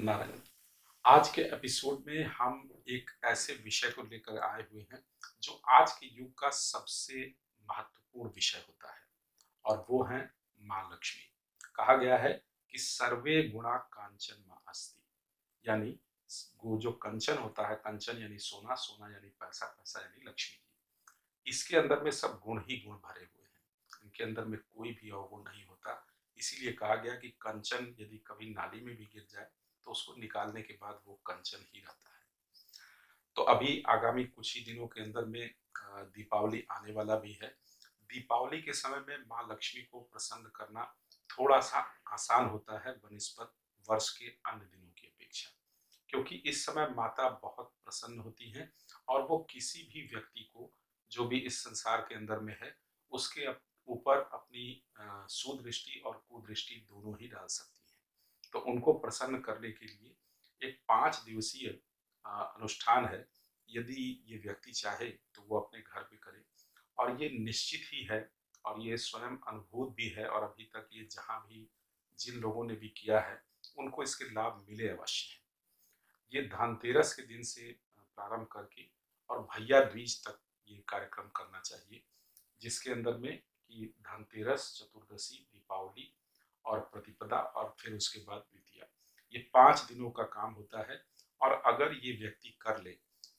नारायण। आज के एपिसोड में हम एक ऐसे विषय को लेकर आए हुए हैं जो आज के युग का सबसे महत्वपूर्ण विषय होता है और वो है माँ लक्ष्मी। कहा गया है कि सर्वे गुणा कांचन माँ अस्ति, यानी वो जो कंचन होता है, कंचन यानी सोना, सोना यानी पैसा, पैसा यानी लक्ष्मी जी। इसके अंदर में सब गुण ही गुण भरे हुए हैं, इनके अंदर में कोई भी अवगुण नहीं होता। इसीलिए कहा गया कि कंचन यदि कभी नाली में भी गिर जाए तो उसको निकालने के बाद वो कंचन ही रहता है। तो अभी आगामी कुछ ही दिनों के अंदर में दीपावली आने वाला भी है। दीपावली के समय में माँ लक्ष्मी को प्रसन्न करना थोड़ा सा आसान होता है बनिस्बत वर्ष के अन्य दिनों की अपेक्षा, क्योंकि इस समय माता बहुत प्रसन्न होती हैं और वो किसी भी व्यक्ति को जो भी इस संसार के अंदर में है उसके ऊपर अपनी सुदृष्टि और कुदृष्टि दोनों ही डाल सकती हैं। तो उनको प्रसन्न करने के लिए एक 5 दिवसीय अनुष्ठान है। यदि ये व्यक्ति चाहे तो वो अपने घर पे करे और ये निश्चित ही है और ये स्वयं अनुभूत भी है और अभी तक ये जहाँ भी जिन लोगों ने भी किया है उनको इसके लाभ मिले अवश्य हैं। ये धनतेरस के दिन से प्रारंभ करके और भैया दूज तक ये कार्यक्रम करना चाहिए, जिसके अंदर में कि धनतेरस, चतुर्दशी, दीपावली और प्रतिपदा और फिर उसके बाद द्वितीया, ये 5 दिनों का काम होता है। और अगर ये व्यक्ति कर ले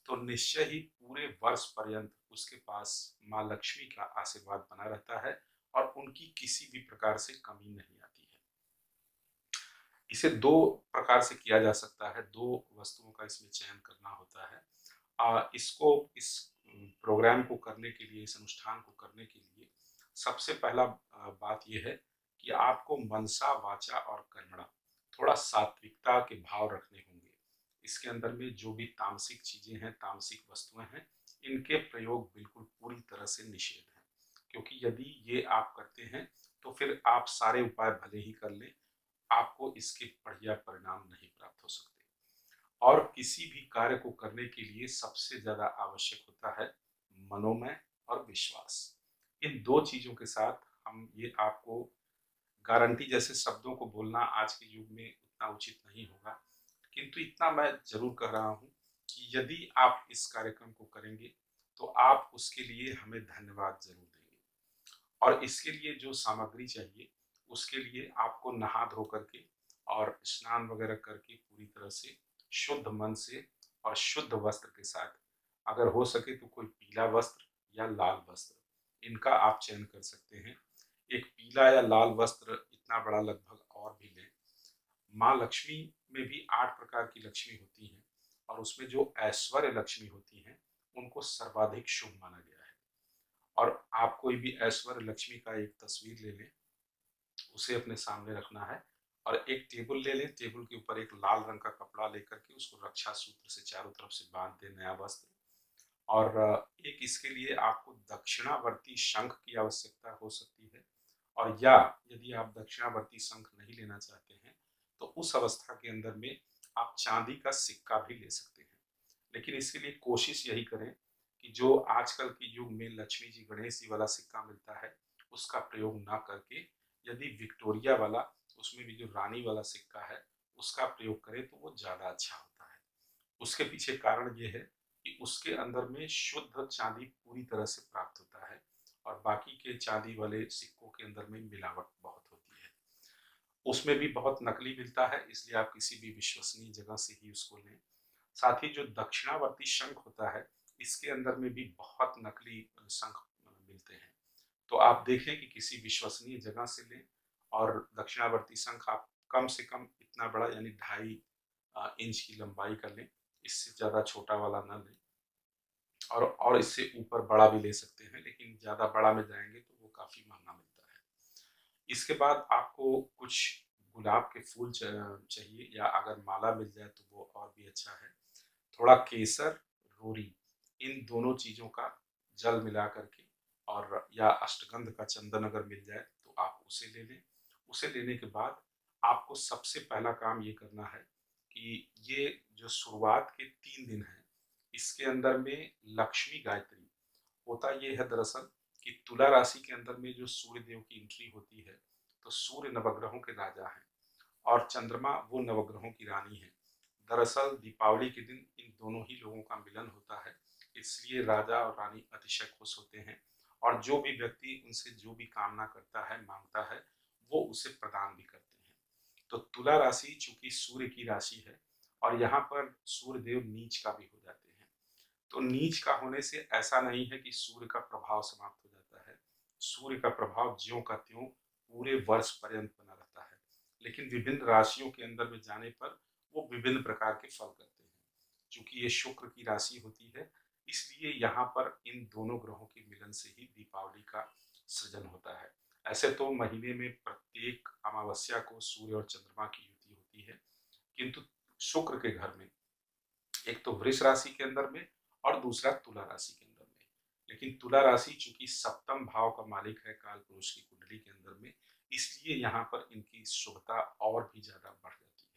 तो निश्चय ही पूरे वर्ष पर्यंत उसके पास माँ लक्ष्मी का आशीर्वाद बना रहता है और उनकी किसी भी प्रकार से कमी नहीं आती है। इसे दो प्रकार से किया जा सकता है, दो वस्तुओं का इसमें चयन करना होता है। इस प्रोग्राम को करने के लिए, इस अनुष्ठान को करने के लिए सबसे पहला बात यह है कि आपको मनसा, वाचा और कर्मणा थोड़ा सात्विकता के भाव रखने होंगे। इसके अंदर में जो भी तामसिक चीजें हैं, तामसिक वस्तुएं हैं, इनके प्रयोग बिल्कुल पूरी तरह से निषेध है, क्योंकि यदि ये आप करते हैं तो फिर आप सारे उपाय भले ही कर लें, आपको इसके बढ़िया परिणाम नहीं प्राप्त हो सकते। और किसी भी कार्य को करने के लिए सबसे ज्यादा आवश्यक होता है मनोमय और विश्वास। इन दो चीजों के साथ हम ये आपको गारंटी जैसे शब्दों को बोलना आज के युग में उतना उचित नहीं होगा, किंतु इतना मैं जरूर कह रहा हूँ कि यदि आप इस कार्यक्रम को करेंगे तो आप उसके लिए हमें धन्यवाद जरूर देंगे। और इसके लिए जो सामग्री चाहिए उसके लिए आपको नहा धो करके और स्नान वगैरह करके पूरी तरह से शुद्ध मन से और शुद्ध वस्त्र के साथ, अगर हो सके तो कोई पीला वस्त्र या लाल वस्त्र, इनका आप चयन कर सकते हैं। एक पीला या लाल वस्त्र इतना बड़ा लगभग और भी लें। माँ लक्ष्मी में भी 8 प्रकार की लक्ष्मी होती हैं और उसमें जो ऐश्वर्य लक्ष्मी होती हैं उनको सर्वाधिक शुभ माना गया है। और आप कोई भी ऐश्वर्य लक्ष्मी का एक तस्वीर ले लें, उसे अपने सामने रखना है और एक टेबल ले लें, टेबल के ऊपर एक लाल रंग का कपड़ा लेकर के उसको रक्षा सूत्र से चारों तरफ से बांध दें, नया वस्त्र। और एक इसके लिए आपको दक्षिणावर्ती शंख की आवश्यकता हो सकती है, और या यदि आप दक्षिणावर्ती शंख नहीं लेना चाहते हैं तो उस अवस्था के अंदर में आप चांदी का सिक्का भी ले सकते हैं। लेकिन इसके लिए कोशिश यही करें कि जो आजकल के युग में लक्ष्मी जी गणेश जी वाला सिक्का मिलता है उसका प्रयोग ना करके यदि विक्टोरिया वाला, उसमें भी जो रानी वाला सिक्का है, उसका प्रयोग करें तो वो ज़्यादा अच्छा होता है। उसके पीछे कारण ये है कि उसके अंदर में शुद्ध चांदी पूरी तरह से प्राप्त होता है और बाकी के चांदी वाले सिक्कों के अंदर में मिलावट बहुत होती है। उसमें भी बहुत नकली मिलता है, इसलिए आप किसी भी विश्वसनीय जगह से ही उसको लें। साथ ही जो दक्षिणावर्ती शंख होता है, इसके अंदर में भी बहुत नकली शंख मिलते हैं। तो आप देखें कि किसी विश्वसनीय जगह से लें और दक्षिणावर्ती शंख आप कम से कम इतना बड़ा यानी 2.5 इंच की लंबाई का लें, इससे ज़्यादा छोटा वाला ना लें। और इससे ऊपर बड़ा भी ले सकते हैं, लेकिन ज़्यादा बड़ा में जाएंगे तो वो काफ़ी महंगा मिलता है। इसके बाद आपको कुछ गुलाब के फूल चाहिए, या अगर माला मिल जाए तो वो और भी अच्छा है। थोड़ा केसर, रोरी, इन दोनों चीज़ों का जल मिला करके, और या अष्टगंध का चंदन अगर मिल जाए तो आप उसे ले लें। उसे लेने के बाद आपको सबसे पहला काम ये करना है कि ये जो शुरुआत के 3 दिन हैं, इसके अंदर में लक्ष्मी गायत्री होता ये है दरअसल कि तुला राशि के अंदर में जो सूर्य देव की एंट्री होती है, तो सूर्य नवग्रहों के राजा हैं और चंद्रमा वो नवग्रहों की रानी है। दरअसल दीपावली के दिन इन दोनों ही लोगों का मिलन होता है, इसलिए राजा और रानी अतिशय खुश होते हैं और जो भी व्यक्ति उनसे जो भी कामना करता है, मांगता है, वो उसे प्रदान भी करते हैं। तो तुला राशि चूंकि सूर्य की राशि है और यहाँ पर सूर्य देव नीच का भी हो जाते हैं। तो नीच का होने से ऐसा नहीं है कि सूर्य का प्रभाव समाप्त हो जाता है। सूर्य का प्रभाव ज्यों का त्यों पूरे वर्ष पर्यंत बना रहता है, लेकिन विभिन्न राशियों के अंदर में जाने पर वो विभिन्न प्रकार के फल करते हैं। चूंकि ये शुक्र की राशि होती है, इसलिए यहाँ पर इन दोनों ग्रहों के मिलन से ही दीपावली का सृजन होता है। ऐसे तो महीने में प्रत्येक अमावस्या को सूर्य और चंद्रमा की युति होती है, किंतु शुक्र के घर में एक तो वृष राशि के अंदर में और दूसरा तुला राशि के अंदर में। लेकिन तुला राशि चूंकि सप्तम भाव का मालिक है काल पुरुष की कुंडली के अंदर में, इसलिए यहाँ पर इनकी शुभता और भी ज्यादा बढ़ जाती है।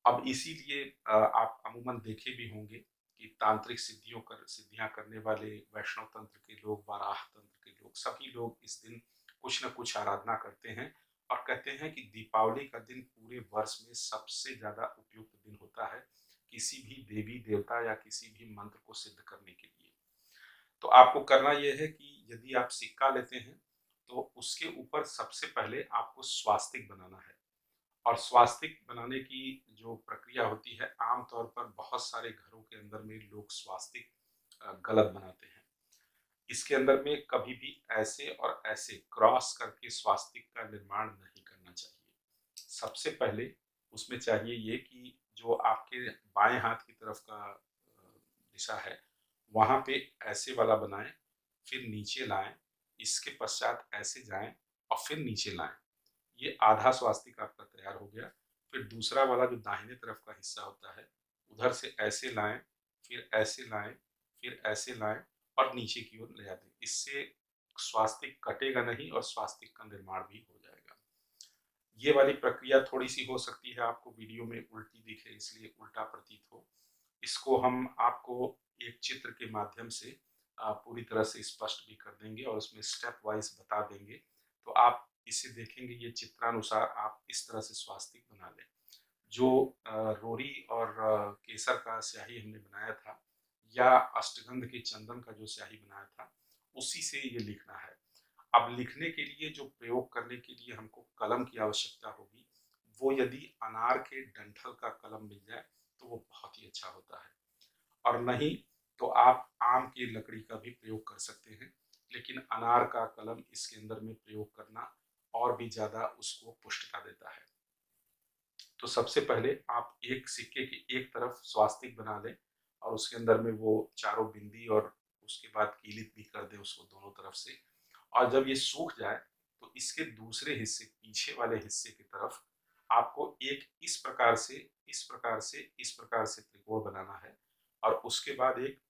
अब इसीलिए आप अमूमन देखे भी होंगे कि तांत्रिक सिद्धियां करने वाले वैष्णव तंत्र के लोग, वाराह तंत्र के लोग, सभी लोग इस दिन कुछ न कुछ आराधना करते हैं और कहते हैं कि दीपावली का दिन पूरे वर्ष में सबसे ज्यादा उपयुक्त दिन होता है किसी भी देवी देवता या किसी भी मंत्र को सिद्ध करने के लिए। तो आपको करना यह है कि यदि आप सिक्का लेते हैं तो उसके ऊपर सबसे पहले आपको स्वास्तिक बनाना है। और स्वास्तिक बनाने की जो प्रक्रिया होती है, आमतौर पर बहुत सारे घरों के अंदर में लोग स्वास्तिक गलत बनाते हैं। इसके अंदर में कभी भी ऐसे और ऐसे क्रॉस करके स्वास्तिक का निर्माण नहीं करना चाहिए। सबसे पहले उसमें चाहिए ये कि जो आपके बाएं हाथ की तरफ का दिशा है, वहां पे ऐसे वाला बनाएं, फिर नीचे लाएं, इसके पश्चात ऐसे जाएं और फिर नीचे लाएं। ये आधा स्वास्तिक आपका तैयार हो गया। फिर दूसरा वाला जो दाहिने तरफ का हिस्सा होता है, उधर से ऐसे लाएं, फिर ऐसे लाएं, फिर ऐसे लाएं और नीचे की ओर ले आते। इससे स्वास्तिक कटेगा नहीं और स्वास्तिक का निर्माण भी हो जाएगा। ये वाली प्रक्रिया थोड़ी सी हो सकती है आपको वीडियो में उल्टी दिखे, इसलिए उल्टा प्रतीत हो। इसको हम आपको एक चित्र के माध्यम से पूरी तरह से स्पष्ट भी कर देंगे और उसमें स्टेप वाइज बता देंगे। तो आप इसे देखेंगे, ये चित्रानुसार आप इस तरह से स्वास्तिक बना लें। जो रोरी और केसर का स्याही हमने बनाया था या अष्टगंध के चंदन का जो स्याही बनाया था, उसी से ये लिखना है। अब लिखने के लिए जो प्रयोग करने के लिए हमको कलम की आवश्यकता होगी, वो यदि अनार के डंठल का कलम मिल जाए तो वो बहुत ही अच्छा होता है, और नहीं तो आप आम की लकड़ी का भी प्रयोग कर सकते हैं। लेकिन अनार का कलम इसके अंदर में प्रयोग करना और भी ज्यादा उसको पुष्टता देता है। तो सबसे पहले आप एक सिक्के की एक तरफ स्वास्तिक बना लें और उसके अंदर में वो चारों बिंदी और उसके बाद कीलित भी कर दें उसको दोनों तरफ से। और जब ये सूख जाए तो इसके दूसरे हिस्से, पीछे वाले हिस्से की तरफ आपको एक इस प्रकार से त्रिकोण बनाना है और उसके बाद एक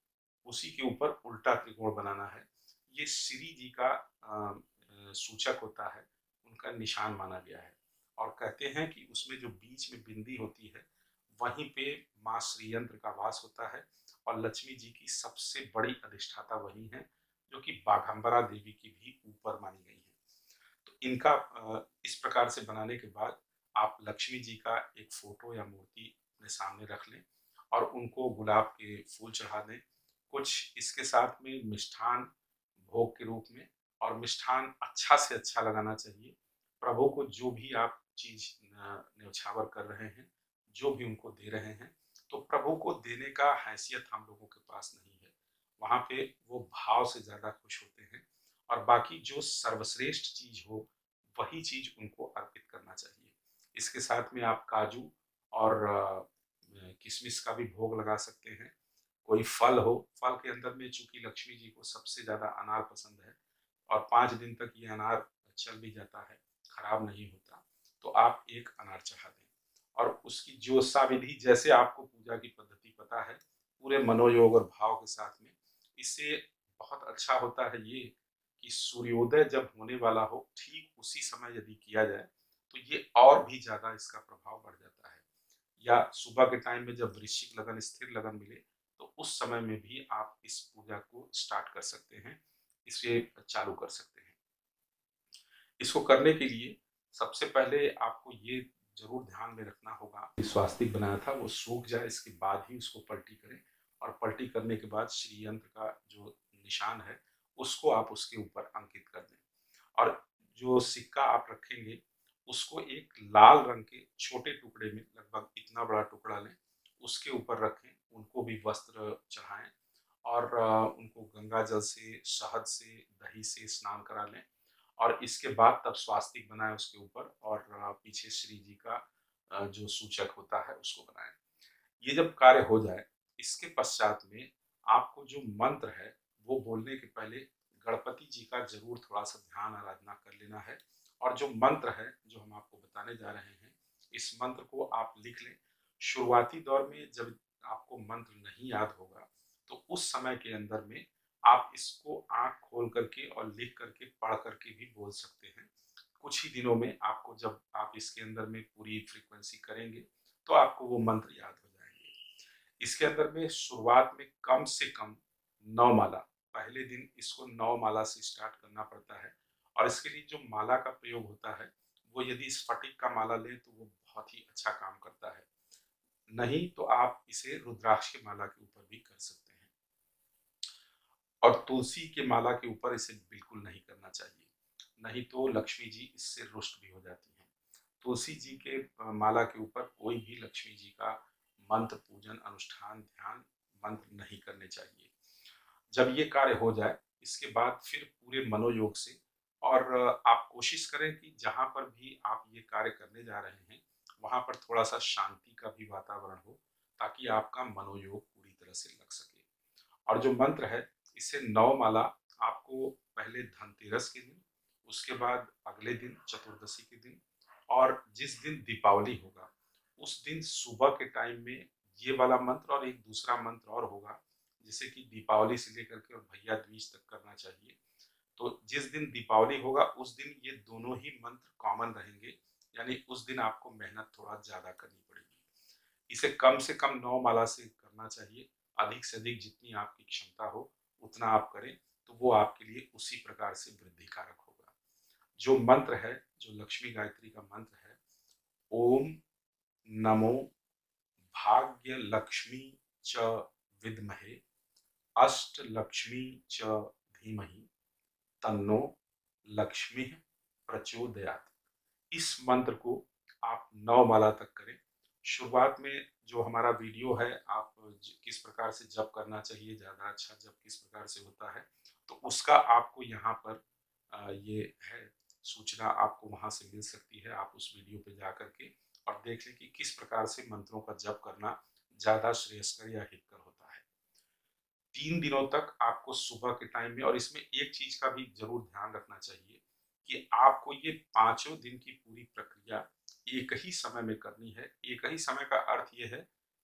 उसी के ऊपर उल्टा त्रिकोण बनाना है। ये श्री जी का सूचक होता है, उनका निशान माना गया है। और कहते हैं कि उसमें जो बीच में बिंदी होती है, वहीं पे माँ श्रीयंत्र का वास होता है और लक्ष्मी जी की सबसे बड़ी अधिष्ठाता वही है, जो कि बाघंबरा देवी की भी ऊपर मानी गई है। तो इनका इस प्रकार से बनाने के बाद आप लक्ष्मी जी का एक फोटो या मूर्ति अपने सामने रख लें और उनको गुलाब के फूल चढ़ा दें। कुछ इसके साथ में मिष्ठान भोग के रूप में, और मिष्ठान अच्छा से अच्छा लगाना चाहिए। प्रभु को जो भी आप चीज न्यौछावर कर रहे हैं, जो भी उनको दे रहे हैं, तो प्रभु को देने का हैसियत हम लोगों के पास नहीं है। वहां पे वो भाव से ज्यादा खुश होते हैं और बाकी जो सर्वश्रेष्ठ चीज हो वही चीज उनको अर्पित करना चाहिए। इसके साथ में आप काजू और किशमिश का भी भोग लगा सकते हैं। कोई फल हो, फल के अंदर में चूंकि लक्ष्मी जी को सबसे ज्यादा अनार पसंद है और 5 दिन तक ये अनार चल भी जाता है, खराब नहीं होता, तो आप एक अनार चढ़ा दें। और उसकी जो साविधि, जैसे आपको पूजा की पद्धति पता है, पूरे मनोयोग और भाव के साथ में, इससे बहुत अच्छा होता है ये कि सूर्योदय जब होने वाला हो ठीक उसी समय यदि किया जाए तो ये और भी ज्यादा इसका प्रभाव बढ़ जाता है। या सुबह के टाइम में जब वृश्चिक लगन, स्थिर लगन मिले, तो उस समय में भी आप इस पूजा को स्टार्ट कर सकते हैं, इसे चालू कर सकते हैं। इसको करने के लिए सबसे पहले आपको ये जरूर ध्यान में रखना होगा। स्वास्तिक बनाया था वो सूख जाए, इसके बाद ही उसको पलटी करें, और पलटी करने के बाद श्री यंत्र का जो निशान है उसको आप उसके ऊपर अंकित कर दें। और जो सिक्का आप रखेंगे उसको एक लाल रंग के छोटे टुकड़े में, लगभग इतना बड़ा टुकड़ा लें, उसके ऊपर रखें। उनको भी वस्त्र चढ़ाएं और उनको गंगा जल से, शहद से, दही से स्नान करा लें, और इसके बाद तब स्वास्तिक बनाएं उसके ऊपर, और पीछे श्री जी का जो सूचक होता है उसको बनाएं। ये जब कार्य हो जाए, इसके पश्चात में आपको जो मंत्र है वो बोलने के पहले गणपति जी का जरूर थोड़ा सा ध्यान आराधना कर लेना है। और जो मंत्र है जो हम आपको बताने जा रहे हैं, इस मंत्र को आप लिख लें। शुरुआती दौर में जब आपको मंत्र नहीं याद होगा तो उस समय के अंदर में आप इसको आंख खोल करके और लिख करके पढ़ करके भी बोल सकते हैं। कुछ ही दिनों में आपको, जब आप इसके अंदर में पूरी फ्रीक्वेंसी करेंगे, तो आपको वो मंत्र याद हो जाएंगे। इसके अंदर में शुरुआत में कम से कम 9 माला, पहले दिन इसको 9 माला से स्टार्ट करना पड़ता है। और इसके लिए जो माला का प्रयोग होता है वो यदि स्फटिक का माला लें तो वो बहुत ही अच्छा काम करता है, नहीं तो आप इसे रुद्राक्ष की माला के ऊपर भी कर सकते हैं। और तुलसी के माला के ऊपर इसे बिल्कुल नहीं करना चाहिए, नहीं तो लक्ष्मी जी इससे रुष्ट भी हो जाती हैं। तुलसी जी के माला के ऊपर कोई भी लक्ष्मी जी का मंत्र, पूजन, अनुष्ठान, ध्यान, मंत्र नहीं करने चाहिए। जब ये कार्य हो जाए, इसके बाद फिर पूरे मनोयोग से, और आप कोशिश करें कि जहाँ पर भी आप ये कार्य करने जा रहे हैं वहाँ पर थोड़ा सा शांति का भी वातावरण हो, ताकि आपका मनोयोग पूरी तरह से लग सके। और जो मंत्र है, इसे 9 माला आपको पहले धनतेरस के दिन, उसके बाद अगले दिन चतुर्दशी के दिन, और जिस दिन दीपावली होगा उस दिन सुबह के टाइम में ये वाला मंत्र, और एक दूसरा मंत्र और होगा जिसे कि दीपावली से लेकर के और भैया दूज तक करना चाहिए। तो जिस दिन दीपावली होगा उस दिन ये दोनों ही मंत्र कॉमन रहेंगे, यानी उस दिन आपको मेहनत थोड़ा ज़्यादा करनी पड़ेगी। इसे कम से कम 9 माला से करना चाहिए, अधिक से अधिक जितनी आपकी क्षमता हो उतना आप करें, तो वो आपके लिए उसी प्रकार से वृद्धि कारक होगा। जो मंत्र है, जो लक्ष्मी गायत्री का मंत्र है, ओम नमो भाग्य लक्ष्मी च विद्महे अष्ट लक्ष्मी च धीमहि तन्नो लक्ष्मी प्रचोदयात। इस मंत्र को आप 9 माला तक करें। शुरुआत में जो हमारा वीडियो है, आप किस प्रकार से जप करना चाहिए, ज़्यादा अच्छा जप किस प्रकार से होता है, तो उसका आपको यहाँ पर ये है सूचना, आपको वहाँ से मिल सकती है। आप उस वीडियो पे जा करके और देख लें कि किस प्रकार से मंत्रों का जप करना ज़्यादा श्रेयस्कर या हितकर होता है। 3 दिनों तक आपको सुबह के टाइम में, और इसमें एक चीज़ का भी ज़रूर ध्यान रखना चाहिए कि आपको ये पाँचों दिन की पूरी प्रक्रिया एक ही समय में करनी है। एक ही समय का अर्थ ये है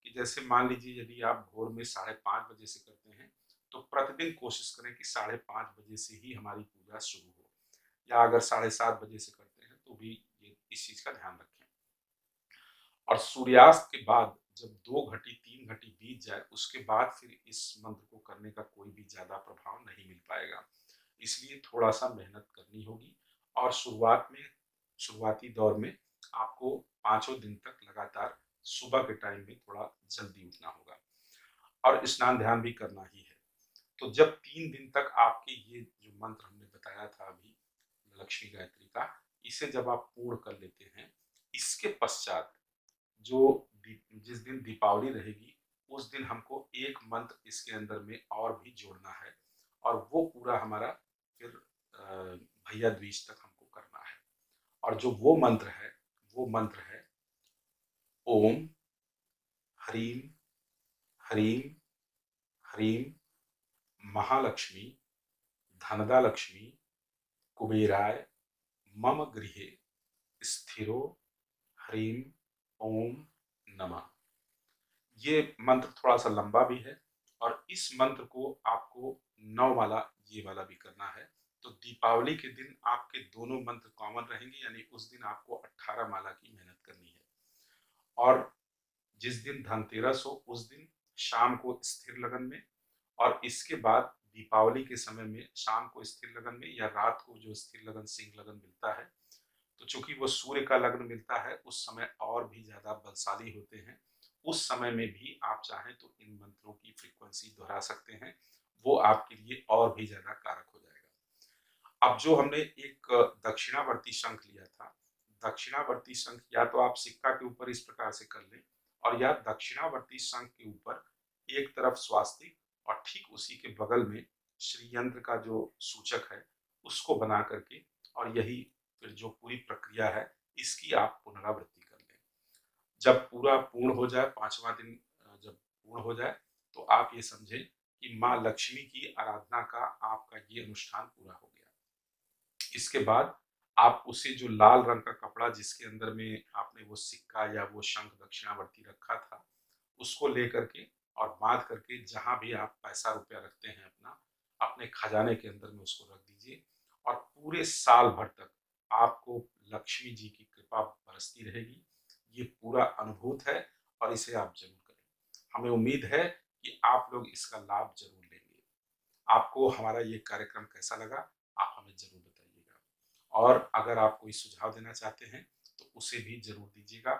कि जैसे मान लीजिए यदि आप भोर में 5:30 बजे से करते हैं, तो प्रतिदिन कोशिश करें कि 5:30 बजे से ही हमारी पूजा शुरू हो, या अगर 7:30 बजे से करते हैं तो भी ये इस चीज़ का ध्यान रखें। और सूर्यास्त के बाद जब 2 घटी 3 घटी बीत जाए, उसके बाद फिर इस मंत्र को करने का कोई भी ज़्यादा प्रभाव नहीं मिल पाएगा। इसलिए थोड़ा सा मेहनत करनी होगी, और शुरुआती दौर में आपको पाँचों दिन तक लगातार सुबह के टाइम में थोड़ा जल्दी उठना होगा, और स्नान ध्यान भी करना ही है। तो जब 3 दिन तक आपके ये जो मंत्र हमने बताया था अभी लक्ष्मी गायत्री का, इसे जब आप पूर्ण कर लेते हैं, इसके पश्चात जो जिस दिन दीपावली रहेगी उस दिन हमको एक मंत्र इसके अंदर में और भी जोड़ना है, और वो पूरा हमारा फिर भैया दूज तक हमको करना है। और जो वो मंत्र है, वो मंत्र है ओम ह्रीं ह्रीं ह्रीं महालक्ष्मी धनदा लक्ष्मी कुबेराय मम गृहे स्थिरो ह्रीं ओम नमः। ये मंत्र थोड़ा सा लंबा भी है, और इस मंत्र को आपको 9 माला ये वाला भी करना है। तो दीपावली के दिन आपके दोनों मंत्र कॉमन रहेंगे, यानी उस दिन आपको 18 माला की मेहनत करनी है। और जिस दिन धनतेरस हो उस दिन शाम को स्थिर लगन में, और इसके बाद दीपावली के समय में शाम को स्थिर लगन में, या रात को जो स्थिर लगन सिंह लगन मिलता है तो चूंकि वो सूर्य का लग्न मिलता है उस समय और भी ज्यादा बलशाली होते हैं। उस समय में भी आप चाहें तो इन मंत्रों की फ्रीक्वेंसी दोहरा सकते हैं, वो आपके लिए और भी ज्यादा कारक हो जाएगा। अब जो हमने एक दक्षिणावर्ती शंख लिया था, दक्षिणावर्ती शंख या तो आप सिक्का के ऊपर इस प्रकार से कर लें, और या दक्षिणावर्ती शंख के ऊपर एक तरफ स्वास्तिक और ठीक उसी के बगल में श्री यंत्र का जो सूचक है उसको बना करके, और यही फिर जो पूरी प्रक्रिया है इसकी आप पुनरावृत्ति कर लें। जब पूरा पूर्ण हो जाए, 5वां दिन जब पूर्ण हो जाए, तो आप ये समझें कि माँ लक्ष्मी की आराधना का आपका ये अनुष्ठान पूरा हो गया। इसके बाद आप उसे जो लाल रंग का कपड़ा जिसके अंदर में आपने वो सिक्का या वो शंख दक्षिणावर्ती रखा था, उसको लेकर के और बांध करके जहां भी आप पैसा रुपया रखते हैं अपना, अपने खजाने के अंदर में उसको रख दीजिए। और पूरे साल भर तक आपको लक्ष्मी जी की कृपा बरसती रहेगी। ये पूरा अनुभूत है और इसे आप जरूर करें। हमें उम्मीद है कि आप लोग इसका लाभ जरूर लेंगे। आपको हमारा ये कार्यक्रम कैसा लगा, आप हमें ज़रूर बताइएगा। और अगर आप कोई सुझाव देना चाहते हैं, तो उसे भी ज़रूर दीजिएगा।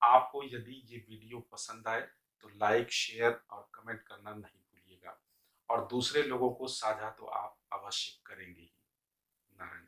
आपको यदि ये वीडियो पसंद आए, तो लाइक, शेयर और कमेंट करना नहीं भूलिएगा, और दूसरे लोगों को साझा तो आप अवश्य करेंगे ही। नारायण।